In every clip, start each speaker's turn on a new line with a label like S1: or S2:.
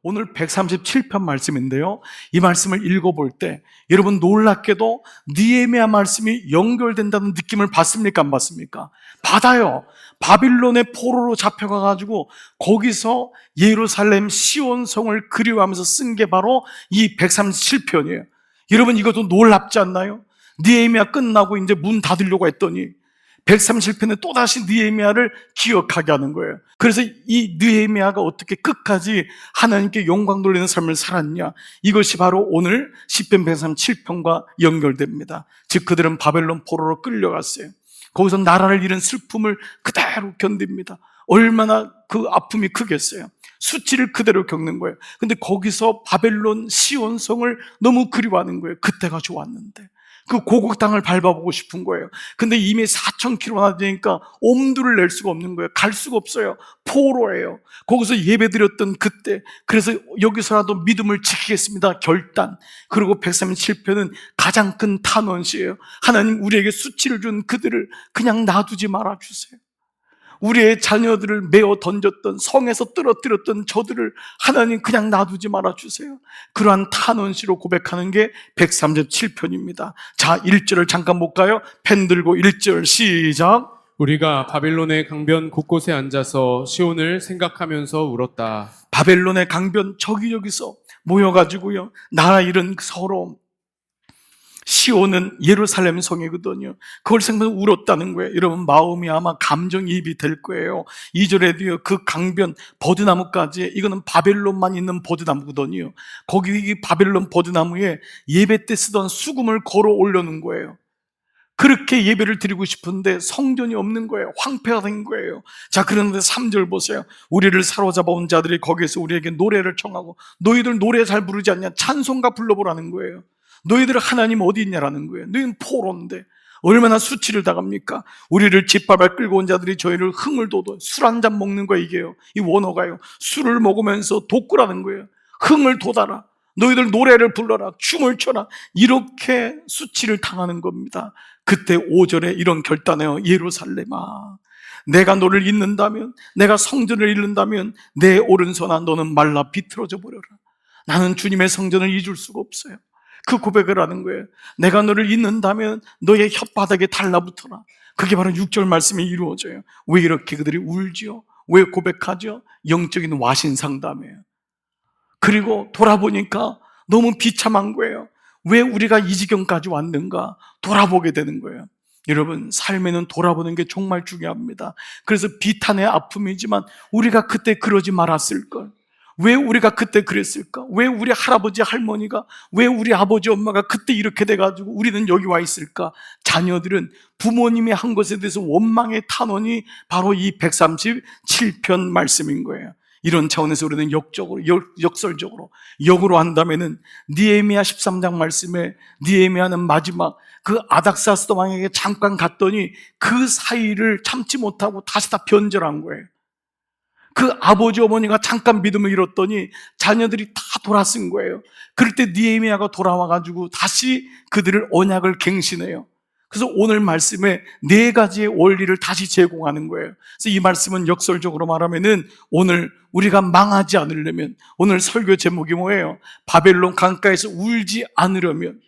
S1: 오늘 137편 말씀인데요, 이 말씀을 읽어볼 때 여러분 놀랍게도 느헤미야 말씀이 연결된다는 느낌을 받습니까? 안 받습니까? 받아요. 바빌론의 포로로 잡혀가가지고 거기서 예루살렘 시온성을 그리워하면서 쓴 게 바로 이 137편이에요. 여러분 이것도 놀랍지 않나요? 느헤미야 끝나고 이제 문 닫으려고 했더니 137편에 또다시 느헤미야를 기억하게 하는 거예요. 그래서 이 느헤미야가 어떻게 끝까지 하나님께 영광 돌리는 삶을 살았냐, 이것이 바로 오늘 시편 137편과 연결됩니다. 즉 그들은 바벨론 포로로 끌려갔어요. 거기서 나라를 잃은 슬픔을 그대로 견딥니다. 얼마나 그 아픔이 크겠어요. 수치를 그대로 겪는 거예요. 근데 거기서 바벨론 시온성을 너무 그리워하는 거예요. 그때가 좋았는데 그 고국 땅을 밟아보고 싶은 거예요. 근데 이미 4,000km나 되니까 엄두를 낼 수가 없는 거예요. 갈 수가 없어요. 포로예요. 거기서 예배드렸던 그때, 그래서 여기서라도 믿음을 지키겠습니다 결단. 그리고 137편은 가장 큰 탄원시예요. 하나님, 우리에게 수치를 준 그들을 그냥 놔두지 말아주세요. 우리의 자녀들을 메어 던졌던, 성에서 떨어뜨렸던 저들을 하나님 그냥 놔두지 말아주세요. 그러한 탄원시로 고백하는 게 137편입니다. 자, 1절을 잠깐 볼까요? 펜 들고 1절 시작.
S2: 우리가 바빌론의 강변 곳곳에 앉아서 시온을 생각하면서 울었다.
S1: 바벨론의 강변 저기저기서 모여가지고요, 나라 잃은 서러움. 시온은 예루살렘 성이거든요. 그걸 생각하면서 울었다는 거예요. 여러분 마음이 아마 감정이입이 될 거예요. 2절에도요, 그 강변 버드나무까지, 이거는 바벨론만 있는 버드나무거든요. 거기 이 바벨론 버드나무에 예배 때 쓰던 수금을 걸어 올려놓은 거예요. 그렇게 예배를 드리고 싶은데 성전이 없는 거예요. 황폐가 된 거예요. 자, 그런데 3절 보세요. 우리를 사로잡아온 자들이 거기에서 우리에게 노래를 청하고, 너희들 노래 잘 부르지 않냐? 찬송가 불러보라는 거예요. 너희들 하나님 어디 있냐라는 거예요. 너희는 포로인데 얼마나 수치를 당합니까? 우리를 짓밟아 끌고 온 자들이 저희를 흥을 돋워. 술 한 잔 먹는 거예요. 이게요, 이 원어가요, 술을 먹으면서 돋구라는 거예요. 흥을 돋아라, 너희들 노래를 불러라, 춤을 춰라. 이렇게 수치를 당하는 겁니다. 그때 5절에 이런 결단해요. 예루살렘아, 내가 너를 잊는다면, 내가 성전을 잃는다면 내 오른손아 너는 말라 비틀어져 버려라. 나는 주님의 성전을 잊을 수가 없어요. 그 고백을 하는 거예요. 내가 너를 잊는다면 너의 혓바닥에 달라붙어라. 그게 바로 6절 말씀이 이루어져요. 왜 이렇게 그들이 울지요? 왜 고백하죠? 영적인 와신 상담이에요. 그리고 돌아보니까 너무 비참한 거예요. 왜 우리가 이 지경까지 왔는가 돌아보게 되는 거예요. 여러분, 삶에는 돌아보는 게 정말 중요합니다. 그래서 비탄의 아픔이지만 우리가 그때 그러지 말았을걸. 왜 우리가 그때 그랬을까? 왜 우리 할아버지 할머니가, 왜 우리 아버지 엄마가 그때 이렇게 돼가지고 우리는 여기 와 있을까? 자녀들은 부모님이 한 것에 대해서 원망의 탄원이 바로 이 137편 말씀인 거예요. 이런 차원에서 우리는 역설적으로 역으로 한다면은 느헤미야 13장 말씀에 느헤미야는 마지막 그 아닥사스도 왕에게 잠깐 갔더니 그 사이를 참지 못하고 다시 다 변절한 거예요. 그 아버지 어머니가 잠깐 믿음을 잃었더니 자녀들이 다 돌아선 거예요. 그럴 때 느헤미야가 돌아와가지고 다시 그들을 언약을 갱신해요. 그래서 오늘 말씀에 4가지의 원리를 다시 제공하는 거예요. 그래서 이 말씀은 역설적으로 말하면은 오늘 우리가 망하지 않으려면, 오늘 설교 제목이 뭐예요? 바벨론 강가에서 울지 않으려면,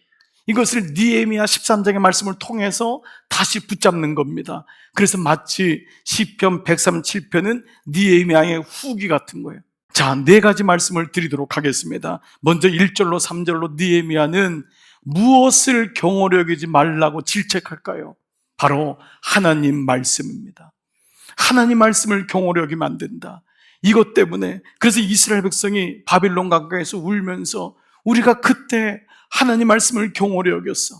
S1: 이것을 느헤미야 13장의 말씀을 통해서 다시 붙잡는 겁니다. 그래서 마치 시편 137편은 느헤미야의 후기 같은 거예요. 자, 4가지 말씀을 드리도록 하겠습니다. 먼저 1절로 3절로 느헤미야는 무엇을 경홀히 여기지 말라고 질책할까요? 바로 하나님 말씀입니다. 하나님 말씀을 경홀히 여기면 안 된다. 이것 때문에, 그래서 이스라엘 백성이 바빌론 강가에서 울면서 우리가 그때 하나님 말씀을 경홀히 여겼어,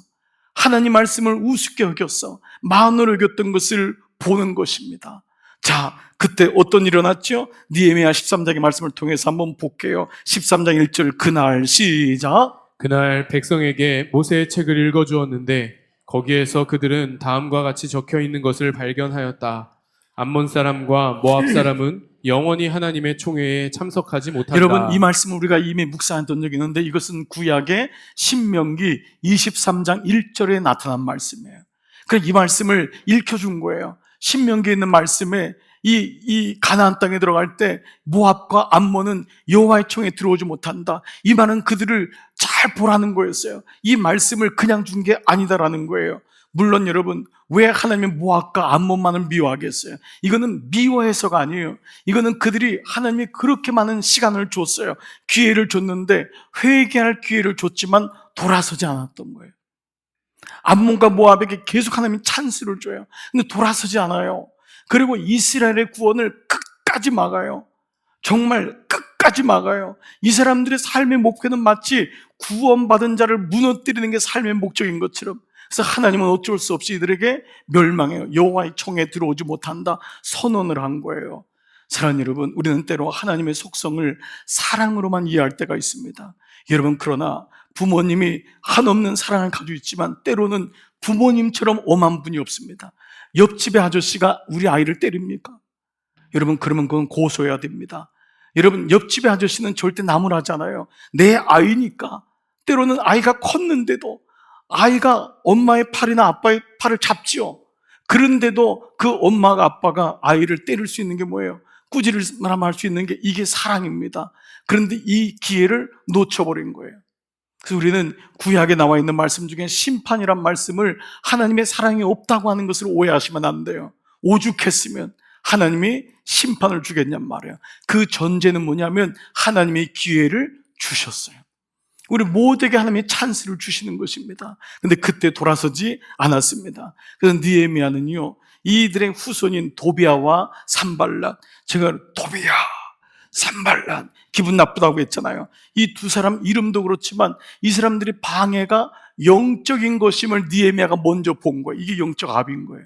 S1: 하나님 말씀을 우습게 여겼어, 만으로 여겼던 것을 보는 것입니다. 자, 그때 어떤 일이 일어났죠? 느헤미야 13장의 말씀을 통해서 한번 볼게요. 13장 1절, 그날 시작.
S2: 그날 백성에게 모세의 책을 읽어주었는데 거기에서 그들은 다음과 같이 적혀 있는 것을 발견하였다. 암몬 사람과 모압 사람은 영원히 하나님의 총회에 참석하지 못한다.
S1: 여러분, 이 말씀을 우리가 이미 묵상했던 적이 있는데 이것은 구약의 신명기 23장 1절에 나타난 말씀이에요. 그래서 이 말씀을 읽혀준 거예요. 신명기에 있는 말씀에 이 가나안 땅에 들어갈 때 모압과 암몬은 여호와의 총에 들어오지 못한다. 이 말은 그들을 잘 보라는 거였어요. 이 말씀을 그냥 준 게 아니다라는 거예요. 물론 여러분, 왜 하나님이 모압과 암몬만을 미워하겠어요? 이거는 미워해서가 아니에요. 이거는 그들이 하나님이 그렇게 많은 시간을 줬어요. 기회를 줬는데 회개할 기회를 줬지만 돌아서지 않았던 거예요. 암몬과 모압에게 계속 하나님이 찬스를 줘요. 근데 돌아서지 않아요. 그리고 이스라엘의 구원을 끝까지 막아요. 정말 끝까지 막아요. 이 사람들의 삶의 목표는 마치 구원받은 자를 무너뜨리는 게 삶의 목적인 것처럼, 그래서 하나님은 어쩔 수 없이 이들에게 멸망해요. 여호와의 총에 들어오지 못한다 선언을 한 거예요. 사랑하는 여러분, 우리는 때로 하나님의 속성을 사랑으로만 이해할 때가 있습니다. 여러분, 그러나 부모님이 한없는 사랑을 가지고 있지만 때로는 부모님처럼 엄한 분이 없습니다. 옆집의 아저씨가 우리 아이를 때립니까? 여러분, 그러면 그건 고소해야 됩니다. 여러분, 옆집의 아저씨는 절대 나무라잖아요. 내 아이니까. 때로는 아이가 컸는데도 아이가 엄마의 팔이나 아빠의 팔을 잡지요. 그런데도 그 엄마가 아빠가 아이를 때릴 수 있는 게 뭐예요? 꾸짖을만 할 수 있는 게 이게 사랑입니다. 그런데 이 기회를 놓쳐버린 거예요. 그래서 우리는 구약에 나와 있는 말씀 중에 심판이란 말씀을 하나님의 사랑이 없다고 하는 것을 오해하시면 안 돼요. 오죽했으면 하나님이 심판을 주겠냔 말이에요. 그 전제는 뭐냐면 하나님이 기회를 주셨어요. 우리 모두에게 하나님이 찬스를 주시는 것입니다. 근데 그때 돌아서지 않았습니다. 그래서 느헤미야는요, 이들의 후손인 도비아와 산발랏, 제가 도비아, 산발랏 기분 나쁘다고 했잖아요. 이 두 사람 이름도 그렇지만 이 사람들의 방해가 영적인 것임을 느헤미야가 먼저 본 거예요. 이게 영적 압인 거예요.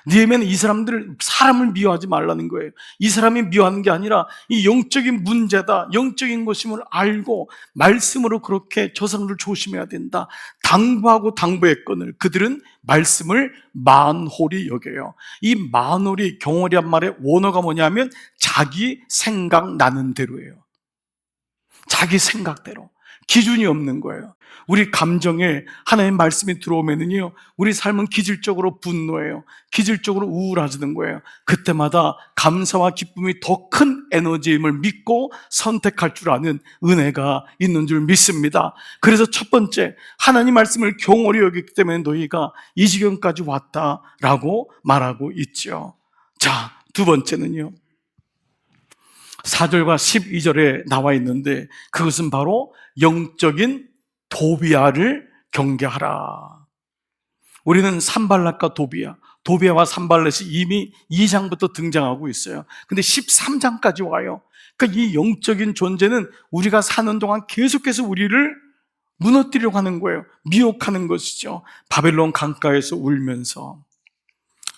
S1: 느헤미야는 이 사람들을, 사람을 미워하지 말라는 거예요. 이 사람이 미워하는 게 아니라 이 영적인 문제다, 영적인 것임을 알고 말씀으로 그렇게 저 사람들 조심해야 된다 당부하고 당부했거늘 그들은 말씀을 만홀히 여겨요. 이 만홀이 경홀이란 말의 원어가 뭐냐면 자기 생각나는 대로예요. 자기 생각대로. 기준이 없는 거예요. 우리 감정에 하나님의 말씀이 들어오면은요, 우리 삶은 기질적으로 분노해요. 기질적으로 우울해지는 거예요. 그때마다 감사와 기쁨이 더 큰 에너지임을 믿고 선택할 줄 아는 은혜가 있는 줄 믿습니다. 그래서 첫 번째, 하나님 말씀을 경홀히 여기기 때문에 너희가 이 지경까지 왔다라고 말하고 있죠. 자, 두 번째는요, 4절과 12절에 나와 있는데 그것은 바로 영적인 도비아를 경계하라. 우리는 산발랏과 도비아와 산발랏이 이미 2장부터 등장하고 있어요. 근데 13장까지 와요. 그러니까 이 영적인 존재는 우리가 사는 동안 계속해서 우리를 무너뜨리려고 하는 거예요. 미혹하는 것이죠. 바벨론 강가에서 울면서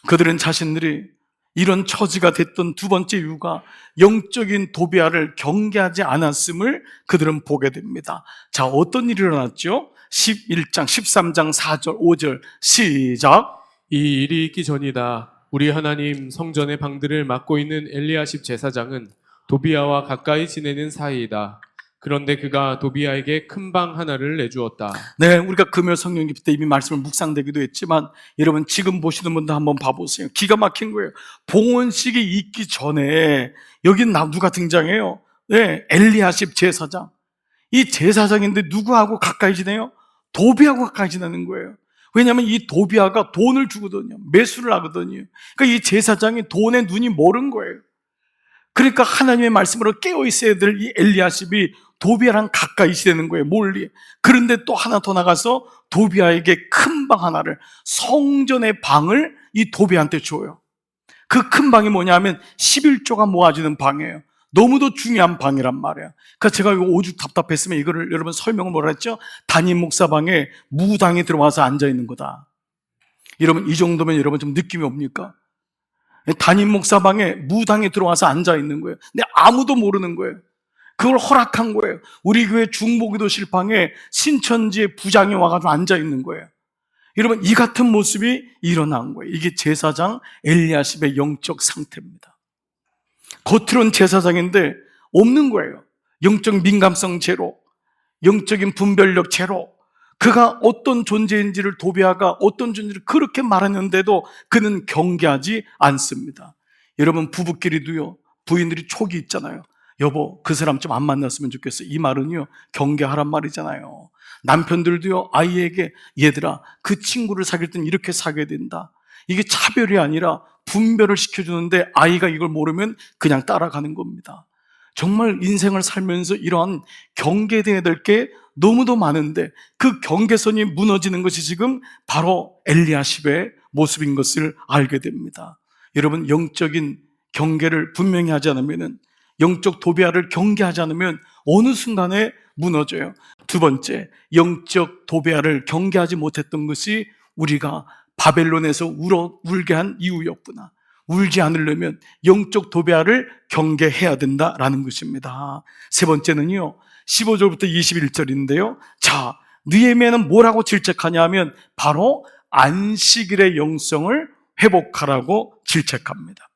S1: 그들은 자신들이 이런 처지가 됐던 두 번째 이유가 영적인 도비아를 경계하지 않았음을 그들은 보게 됩니다. 자, 어떤 일이 일어났죠? 11장, 13장 4절, 5절 시작.
S2: 이 일이 있기 전이다. 우리 하나님 성전의 방들을 맡고 있는 엘리야십 제사장은 도비아와 가까이 지내는 사이이다. 그런데 그가 도비아에게 큰 방 하나를 내주었다.
S1: 네, 우리가 금요 성령 기도 때 이미 말씀을 묵상되기도 했지만 여러분 지금 보시는 분들 한번 봐보세요. 기가 막힌 거예요. 봉헌식이 있기 전에 여긴 누가 등장해요? 네, 엘리야십 제사장. 이 제사장인데 누구하고 가까이 지내요? 도비아하고 가까이 지내는 거예요. 왜냐하면 이 도비아가 돈을 주거든요. 매수를 하거든요. 그러니까 이 제사장이 돈에 눈이 멀은 거예요. 그러니까 하나님의 말씀으로 깨어있어야 될 이 엘리야십이 도비아랑 가까이 지내는 거예요, 멀리. 그런데 또 하나 더 나가서 도비아에게 큰 방 하나를, 성전의 방을 이 도비아한테 줘요. 그 큰 방이 뭐냐면 11조가 모아지는 방이에요. 너무도 중요한 방이란 말이에요. 그러니까 제가 이거 오죽 답답했으면 이거를 여러분 설명을 뭐라 했죠? 담임 목사 방에 무당이 들어와서 앉아있는 거다. 여러분 이 정도면 여러분 좀 느낌이 옵니까? 담임 목사 방에 무당이 들어와서 앉아있는 거예요. 근데 아무도 모르는 거예요. 그걸 허락한 거예요. 우리 교회 중보기도실 방에 신천지의 부장이 와가지고 앉아있는 거예요. 여러분 이 같은 모습이 일어난 거예요. 이게 제사장 엘리야십의 영적 상태입니다. 겉으로는 제사장인데 없는 거예요. 영적 민감성 제로, 영적인 분별력 제로. 그가 어떤 존재인지를, 도비아가 어떤 존재인지를 그렇게 말했는데도 그는 경계하지 않습니다. 여러분 부부끼리도요, 부인들이 촉이 있잖아요. 여보, 그 사람 좀 안 만났으면 좋겠어. 이 말은요, 경계하란 말이잖아요. 남편들도요, 아이에게 얘들아, 그 친구를 사귈 땐 이렇게 사귀어야 된다. 이게 차별이 아니라 분별을 시켜주는데 아이가 이걸 모르면 그냥 따라가는 겁니다. 정말 인생을 살면서 이러한 경계돼야 될 게 너무도 많은데 그 경계선이 무너지는 것이 지금 바로 엘리야십의 모습인 것을 알게 됩니다. 여러분, 영적인 경계를 분명히 하지 않으면, 영적 도배아를 경계하지 않으면 어느 순간에 무너져요. 두 번째, 영적 도배아를 경계하지 못했던 것이 우리가 바벨론에서 울게 한 이유였구나. 울지 않으려면 영적 도배아를 경계해야 된다라는 것입니다. 세 번째는요, 15절부터 21절인데요. 자, 느헤미야는 뭐라고 질책하냐 하면 바로 안식일의 영성을 회복하라고 질책합니다.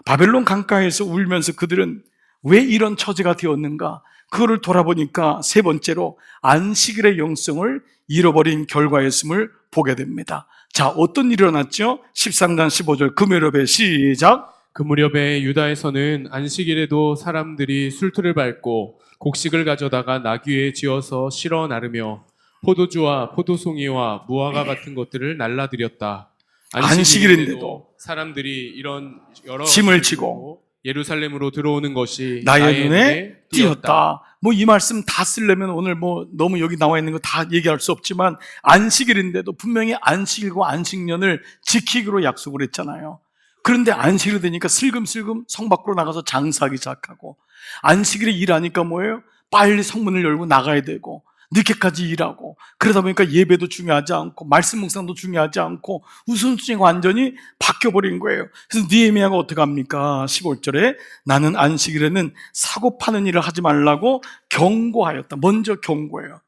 S1: 바벨론 강가에서 울면서 그들은 왜 이런 처지가 되었는가? 그거를 돌아보니까 세 번째로 안식일의 영성을 잃어버린 결과였음을 보게 됩니다. 자, 어떤 일이 일어났죠? 13장 15절 그 무렵에 시작.
S2: 그 무렵에 유다에서는 안식일에도 사람들이 술틀을 밟고 곡식을 가져다가 나귀에 지어서 실어 나르며 포도주와 포도송이와 무화과 같은 것들을 날라드렸다.
S1: 안식일인데도
S2: 사람들이 이런 여러
S1: 짐을 지고
S2: 예루살렘으로 들어오는 것이
S1: 나의 눈에 띄었다. 뭐 이 말씀 다 쓰려면 오늘 뭐 너무 여기 나와 있는 거 다 얘기할 수 없지만 안식일인데도 분명히 안식일과 안식년을 지키기로 약속을 했잖아요. 그런데 안식일이 되니까 슬금슬금 성 밖으로 나가서 장사하기 시작하고, 안식일에 일하니까 뭐예요? 빨리 성문을 열고 나가야 되고 늦게까지 일하고, 그러다 보니까 예배도 중요하지 않고 말씀 묵상도 중요하지 않고 우선순위가 완전히 바뀌어버린 거예요. 그래서 느헤미야가 어떻게 합니까? 15절에 나는 안식일에는 사고 파는 일을 하지 말라고 경고하였다. 먼저 경고해요.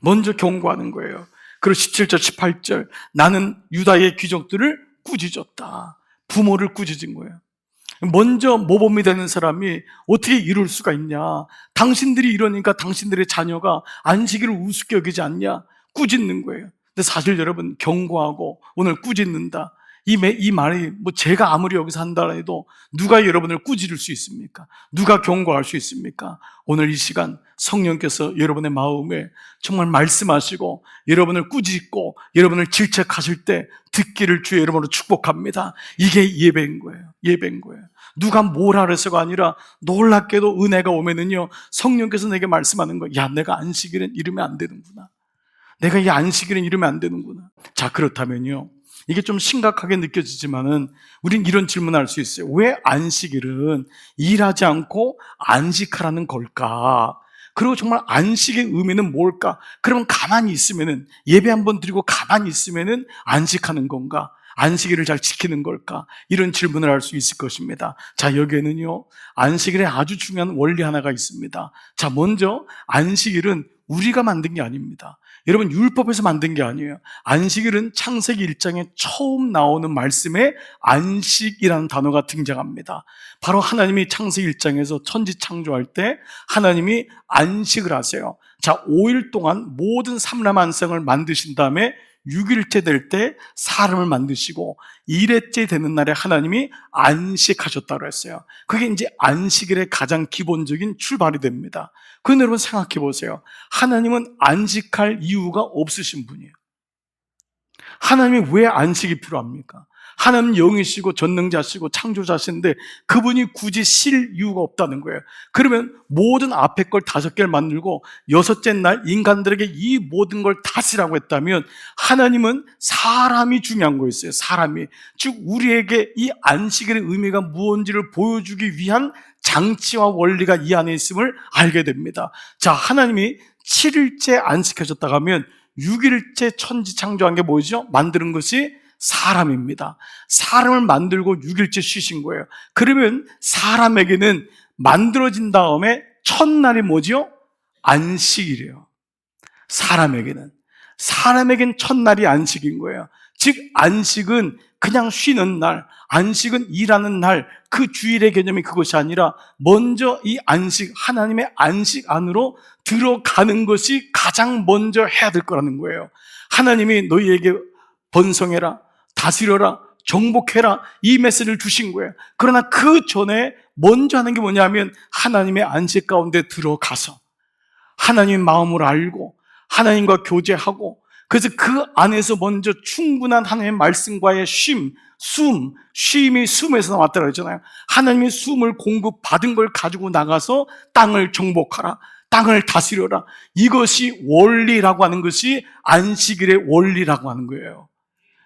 S1: 먼저 경고하는 거예요. 그리고 17절 18절 나는 유다의 귀족들을 꾸짖었다. 부모를 꾸짖은 거예요. 먼저 모범이 되는 사람이 어떻게 이룰 수가 있냐? 당신들이 이러니까 당신들의 자녀가 안식일을 우습게 여기지 않냐? 꾸짖는 거예요. 근데 사실 여러분, 경고하고 오늘 꾸짖는다, 이 말이 뭐 제가 아무리 여기서 한다 해도 누가 여러분을 꾸짖을 수 있습니까? 누가 경고할 수 있습니까? 오늘 이 시간 성령께서 여러분의 마음에 정말 말씀하시고 여러분을 꾸짖고 여러분을 질책하실 때 듣기를 주의 이름으로 축복합니다. 이게 예배인 거예요. 예배인 거예요. 누가 뭐라 그래서가 아니라 놀랍게도 은혜가 오면은요, 성령께서 내게 말씀하는 거예요. 야, 내가 안식일은 이러면 안 되는구나. 내가 이 안식일은 이러면 안 되는구나. 자, 그렇다면요, 이게 좀 심각하게 느껴지지만은 우린 이런 질문을 할 수 있어요. 왜 안식일은 일하지 않고 안식하라는 걸까? 그리고 정말 안식의 의미는 뭘까? 그러면 가만히 있으면은, 예배 한번 드리고 가만히 있으면은 안식하는 건가? 안식일을 잘 지키는 걸까? 이런 질문을 할 수 있을 것입니다. 자, 여기에는요, 안식일에 아주 중요한 원리 하나가 있습니다. 자, 먼저 안식일은 우리가 만든 게 아닙니다. 여러분, 율법에서 만든 게 아니에요. 안식일은 창세기 1장에 처음 나오는 말씀에 안식이라는 단어가 등장합니다. 바로 하나님이 창세기 1장에서 천지 창조할 때 하나님이 안식을 하세요. 자, 5일 동안 모든 삼라만상을 만드신 다음에 6일째 될 때 사람을 만드시고 1회째 되는 날에 하나님이 안식하셨다고 했어요. 그게 이제 안식일의 가장 기본적인 출발이 됩니다. 그런데 여러분 생각해 보세요. 하나님은 안식할 이유가 없으신 분이에요. 하나님이 왜 안식이 필요합니까? 하나님 영이시고 전능자시고 창조자신데 그분이 굳이 쉴 이유가 없다는 거예요. 그러면 모든 앞에 걸 5개를 만들고 6째 날 인간들에게 이 모든 걸 다스리라고 했다면 하나님은 사람이 중요한 거였어요. 사람이. 즉 우리에게 이 안식일의 의미가 무엇인지를 보여주기 위한 장치와 원리가 이 안에 있음을 알게 됩니다. 자, 하나님이 7일째 안식하셨다고 하면 6일째 천지 창조한 게 뭐죠? 만드는 것이 사람입니다. 사람을 만들고 6일째 쉬신 거예요. 그러면 사람에게는 만들어진 다음에 첫날이 뭐죠? 안식이래요. 사람에게는 첫날이 안식인 거예요. 즉 안식은 그냥 쉬는 날, 안식은 일하는 날, 그 주일의 개념이 그것이 아니라 먼저 이 안식, 하나님의 안식 안으로 들어가는 것이 가장 먼저 해야 될 거라는 거예요. 하나님이 너희에게 번성해라, 다스려라, 정복해라, 이 메시지를 주신 거예요. 그러나 그 전에 먼저 하는 게 뭐냐면 하나님의 안식 가운데 들어가서 하나님의 마음을 알고 하나님과 교제하고, 그래서 그 안에서 먼저 충분한 하나님의 말씀과의 쉼이 숨에서 나왔다고 했잖아요. 하나님의 숨을 공급받은 걸 가지고 나가서 땅을 정복하라, 땅을 다스려라. 이것이 원리라고 하는 것이 안식일의 원리라고 하는 거예요.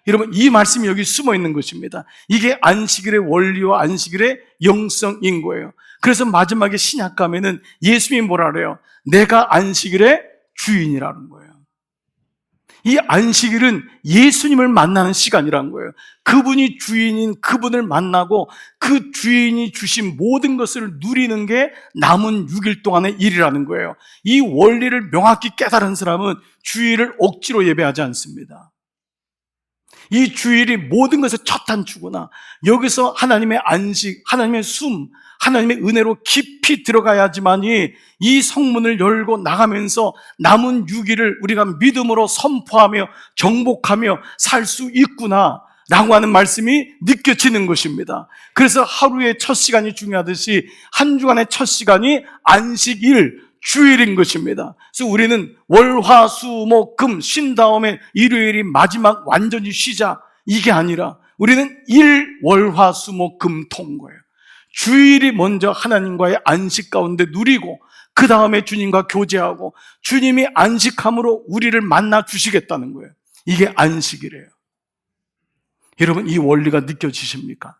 S1: 여러분, 이 말씀이 여기 숨어 있는 것입니다. 이게 안식일의 원리와 안식일의 영성인 거예요. 그래서 마지막에 신약 가면은 예수님이 뭐라 그래요? 내가 안식일의 주인이라는 거예요. 이 안식일은 예수님을 만나는 시간이라는 거예요. 그분이 주인인 그분을 만나고 그 주인이 주신 모든 것을 누리는 게 남은 6일 동안의 일이라는 거예요. 이 원리를 명확히 깨달은 사람은 주일을 억지로 예배하지 않습니다. 이 주일이 모든 것의 첫 단추구나. 여기서 하나님의 안식, 하나님의 숨, 하나님의 은혜로 깊이 들어가야지만이 이 성문을 열고 나가면서 남은 6일을 우리가 믿음으로 선포하며 정복하며 살 수 있구나 라고 하는 말씀이 느껴지는 것입니다. 그래서 하루의 첫 시간이 중요하듯이 한 주간의 첫 시간이 안식일, 주일인 것입니다. 그래서 우리는 월, 화, 수, 목, 금 쉰 다음에 일요일이 마지막 완전히 쉬자, 이게 아니라 우리는 일, 월, 화, 수, 목, 금, 토인 거예요. 주일이 먼저 하나님과의 안식 가운데 누리고 그 다음에 주님과 교제하고 주님이 안식함으로 우리를 만나 주시겠다는 거예요. 이게 안식이래요. 여러분, 이 원리가 느껴지십니까?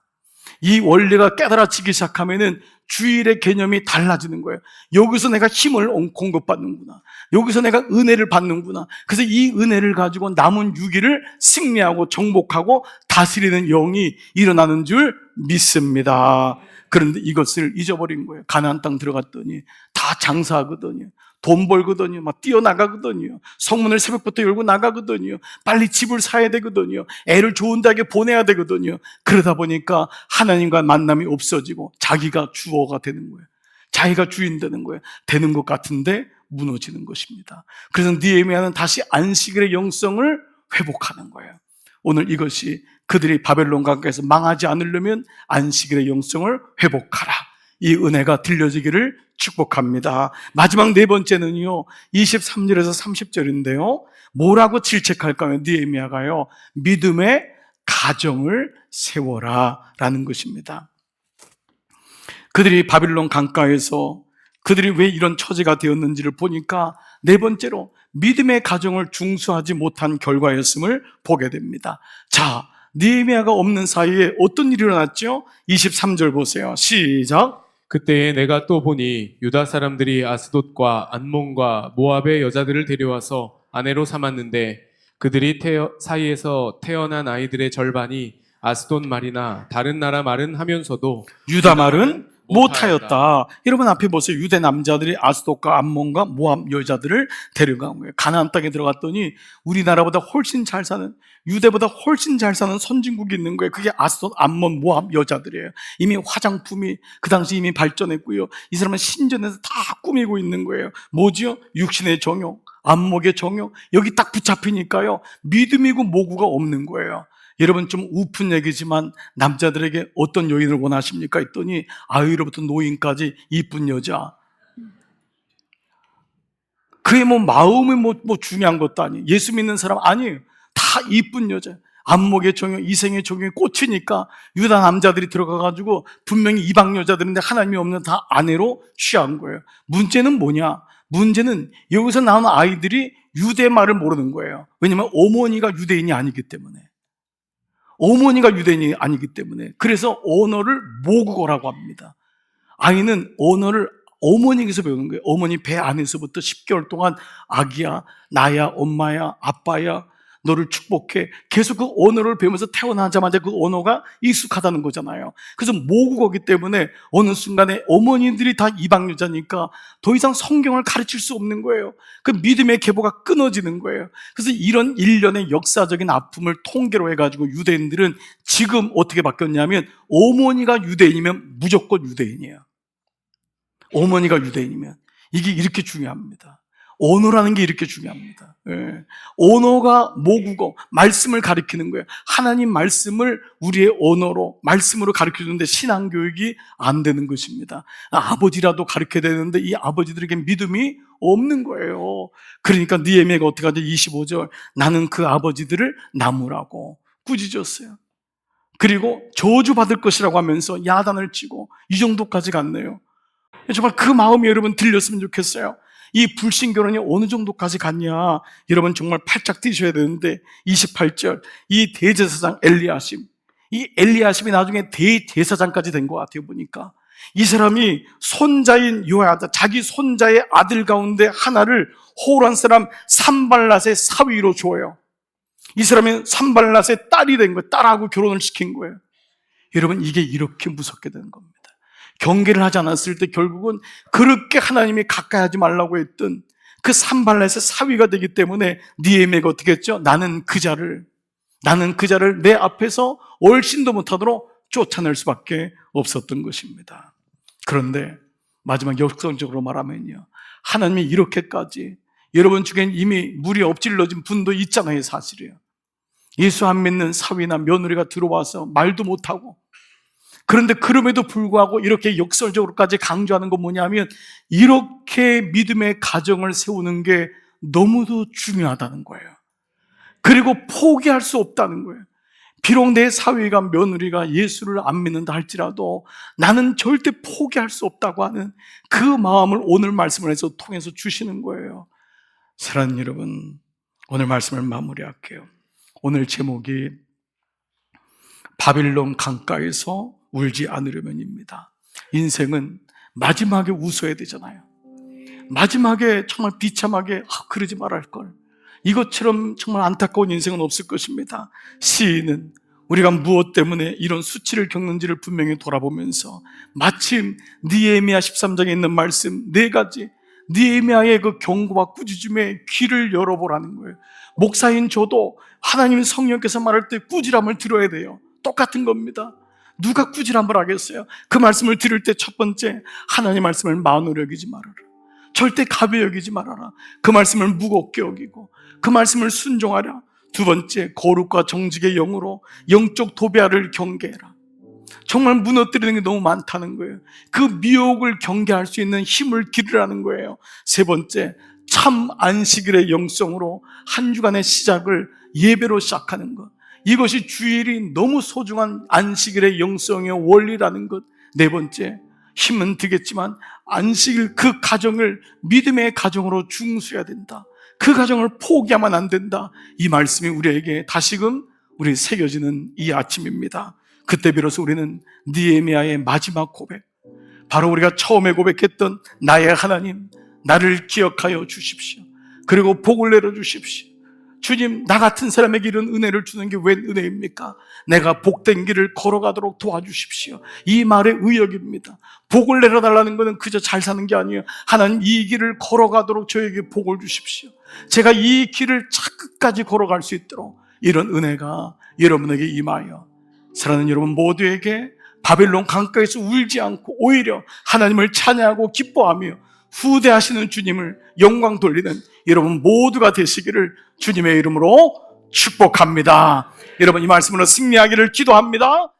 S1: 이 원리가 깨달아지기 시작하면은 주일의 개념이 달라지는 거예요. 여기서 내가 힘을 공급받는구나. 여기서 내가 은혜를 받는구나. 그래서 이 은혜를 가지고 남은 6일을 승리하고 정복하고 다스리는 영이 일어나는 줄 믿습니다. 그런데 이것을 잊어버린 거예요. 가나안 땅 들어갔더니 다 장사하거든요. 돈 벌거든요. 막 뛰어나가거든요. 성문을 새벽부터 열고 나가거든요. 빨리 집을 사야 되거든요. 애를 좋은 대학에 보내야 되거든요. 그러다 보니까 하나님과 만남이 없어지고 자기가 주어가 되는 거예요. 자기가 주인 되는 거예요. 되는 것 같은데 무너지는 것입니다. 그래서 느헤미야는 다시 안식일의 영성을 회복하는 거예요. 오늘 이것이 그들이 바벨론 강가에서 망하지 않으려면 안식일의 영성을 회복하라, 이 은혜가 들려지기를 축복합니다. 마지막 네 번째는요, 23절에서 30절인데요 뭐라고 질책할까요? 느헤미야가요, 믿음의 가정을 세워라 라는 것입니다. 그들이 바벨론 강가에서 그들이 왜 이런 처지가 되었는지를 보니까 네 번째로 믿음의 가정을 중수하지 못한 결과였음을 보게 됩니다. 자, 느헤미야가 없는 사이에 어떤 일이 일어났죠? 23절 보세요. 시작.
S2: 그때에 내가 또 보니 유다 사람들이 아스돗과 안몬과 모압의 여자들을 데려와서 아내로 삼았는데 그들이 사이에서 태어난 아이들의 절반이 아스돗 말이나 다른 나라 말은 하면서도
S1: 유다 말은 못하였다. 여러분 앞에 보세요. 유대 남자들이 아스돗과 암몬과 모압 여자들을 데려간 거예요. 가나안 땅에 들어갔더니 우리나라보다 훨씬 잘 사는, 유대보다 훨씬 잘 사는 선진국이 있는 거예요. 그게 아스돗, 암몬, 모압 여자들이에요. 이미 화장품이 그 당시 이미 발전했고요. 이 사람은 신전에서 다 꾸미고 있는 거예요. 뭐지요? 육신의 정욕, 안목의 정욕. 여기 딱 붙잡히니까요, 믿음이고 모구가 없는 거예요. 여러분, 좀 우픈 얘기지만 남자들에게 어떤 여인을 원하십니까? 했더니 아이로부터 노인까지 이쁜 여자. 그게 뭐 마음이 뭐 중요한 것도 아니에요. 예수 믿는 사람 아니에요. 다 이쁜 여자. 안목의 정욕, 이생의 정욕이 꽂히니까 유다 남자들이 들어가가지고 분명히 이방 여자들인데 하나님이 없는 다 아내로 취한 거예요. 문제는 뭐냐? 문제는 여기서 나오는 아이들이 유대 말을 모르는 거예요. 왜냐하면 어머니가 유대인이 아니기 때문에. 어머니가 유대인이 아니기 때문에. 그래서 언어를 모국어라고 합니다. 아이는 언어를 어머니에게서 배우는 거예요. 어머니 배 안에서부터 10개월 동안 아기야, 나야, 엄마야, 아빠야, 너를 축복해. 계속 그 언어를 배우면서 태어나자마자 그 언어가 익숙하다는 거잖아요. 그래서 모국어기 때문에 어느 순간에 어머니들이 다 이방 여자니까 더 이상 성경을 가르칠 수 없는 거예요. 그 믿음의 계보가 끊어지는 거예요. 그래서 이런 일련의 역사적인 아픔을 통계로 해가지고 유대인들은 지금 어떻게 바뀌었냐면 어머니가 유대인이면 무조건 유대인이에요. 어머니가 유대인이면. 이게 이렇게 중요합니다. 언어라는 게 이렇게 중요합니다. 예. 언어가 모국어, 말씀을 가리키는 거예요. 하나님 말씀을 우리의 언어로, 말씀으로 가르쳐주는데 신앙교육이 안 되는 것입니다. 아버지라도 가르쳐야 되는데 이 아버지들에게 믿음이 없는 거예요. 그러니까 느헤미야가 어떻게 하죠? 25절, 나는 그 아버지들을 나무라고 꾸짖었어요. 그리고 저주받을 것이라고 하면서 야단을 치고 이 정도까지 갔네요. 정말 그 마음이 여러분 들렸으면 좋겠어요. 이 불신결혼이 어느 정도까지 갔냐, 여러분 정말 팔짝 뛰셔야 되는데 28절, 이 대제사장 이 엘리야심이 나중에 대제사장까지 된 것 같아요. 보니까 이 사람이 손자인 요야다, 자기 손자의 아들 가운데 하나를 호란 사람 산발랏의 사위로 줘요. 이 사람이 산발랏의 딸이 된 거예요. 딸하고 결혼을 시킨 거예요. 여러분, 이게 이렇게 무섭게 되는 겁니다. 경계를 하지 않았을 때 결국은 그렇게 하나님이 가까이 하지 말라고 했던 그 산발랏의 사위가 되기 때문에 느헤미야가 어떻게 했죠? 나는 그 자를 내 앞에서 얼씬도 못하도록 쫓아낼 수밖에 없었던 것입니다. 그런데 마지막 역설적으로 말하면요, 하나님이 이렇게까지, 여러분 중엔 이미 물이 엎질러진 분도 있잖아요. 사실이에요. 예수 안 믿는 사위나 며느리가 들어와서 말도 못하고, 그런데 그럼에도 불구하고 이렇게 역설적으로까지 강조하는 건 뭐냐면, 이렇게 믿음의 가정을 세우는 게 너무도 중요하다는 거예요. 그리고 포기할 수 없다는 거예요. 비록 내 사위가 며느리가 예수를 안 믿는다 할지라도 나는 절대 포기할 수 없다고 하는 그 마음을 오늘 말씀을 통해서 주시는 거예요. 사랑하는 여러분, 오늘 말씀을 마무리할게요. 오늘 제목이 바빌론 강가에서 울지 않으려면입니다. 인생은 마지막에 웃어야 되잖아요. 마지막에 정말 비참하게 그러지 말할걸, 이것처럼 정말 안타까운 인생은 없을 것입니다. 시인은 우리가 무엇 때문에 이런 수치를 겪는지를 분명히 돌아보면서 마침 느헤미야 13장에 있는 말씀 4가지, 느헤미야의 그 경고와 꾸짖음에 귀를 열어보라는 거예요. 목사인 저도 하나님 성령께서 말할 때 꾸지람을 들어야 돼요. 똑같은 겁니다. 누가 꾸지람을 하겠어요? 그 말씀을 들을 때 첫 번째, 하나님 말씀을 만으로 여기지 말아라. 절대 가벼이 여기지 말아라. 그 말씀을 무겁게 여기고 그 말씀을 순종하라. 두 번째, 거룩과 정직의 영으로 영적 도배를 경계해라. 정말 무너뜨리는 게 너무 많다는 거예요. 그 미혹을 경계할 수 있는 힘을 기르라는 거예요. 세 번째, 참 안식일의 영성으로 한 주간의 시작을 예배로 시작하는 것, 이것이 주일이 너무 소중한 안식일의 영성의 원리라는 것. 네 번째, 힘은 들겠지만 안식일 그 가정을 믿음의 가정으로 중수해야 된다. 그 가정을 포기하면 안 된다. 이 말씀이 우리에게 다시금 우리 새겨지는 이 아침입니다. 그때 비로소 우리는 느헤미야의 마지막 고백, 바로 우리가 처음에 고백했던 나의 하나님, 나를 기억하여 주십시오. 그리고 복을 내려주십시오. 주님, 나 같은 사람에게 이런 은혜를 주는 게 웬 은혜입니까? 내가 복된 길을 걸어가도록 도와주십시오. 이 말의 의역입니다. 복을 내려달라는 것은 그저 잘 사는 게 아니에요. 하나님, 이 길을 걸어가도록 저에게 복을 주십시오. 제가 이 길을 끝까지 걸어갈 수 있도록 이런 은혜가 여러분에게 임하여 사랑하는 여러분 모두에게 바벨론 강가에서 울지 않고 오히려 하나님을 찬양하고 기뻐하며 후대하시는 주님을 영광 돌리는 여러분 모두가 되시기를 주님의 이름으로 축복합니다. 여러분, 이 말씀으로 승리하기를 기도합니다.